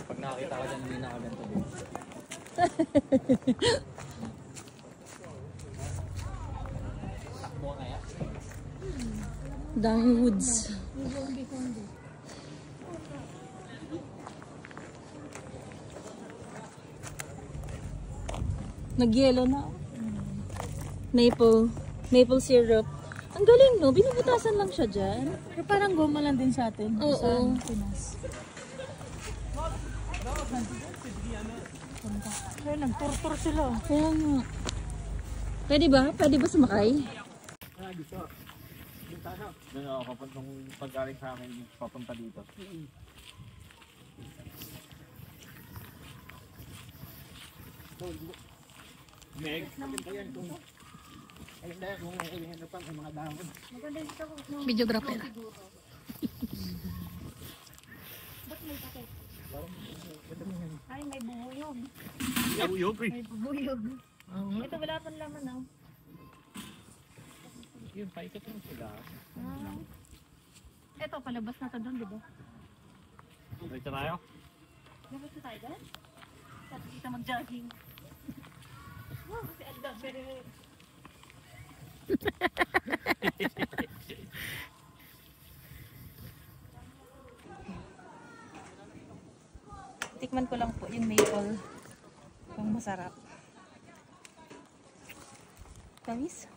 Pag nakakita ka dyan, hindi nakaganta din. Takbo kaya? Daming woods. Nag-yellow na. Maple syrup. Ang galing, no? Binubutasan lang siya dyan. Pero parang goma lang din sa atin. Oo. Sa Pinas. Pero nag-tour sila. Kaya nga. Pwede ba? Pwede ba sumakay? Dito. Dito ano? Doon ako papuntang pag-aling sa amin, papunta dito. Meg, maganda yan kung maganda yan kung ano pa may mga dahon. Maganda dito ko. Videographer. Ba't may takit? Ay, may bubuyog. Uyog eh. May bubuyog. Ito wala pang laman ah. Yun, paikot lang sila. Ito, palabas na ito doon, di ba? Dito tayo? Labas na tayo doon? Tapos kita mag-jogging. Wow, kasi Alda, pero... Tikman ko lang po yung maple. Yung masarap. Tamis?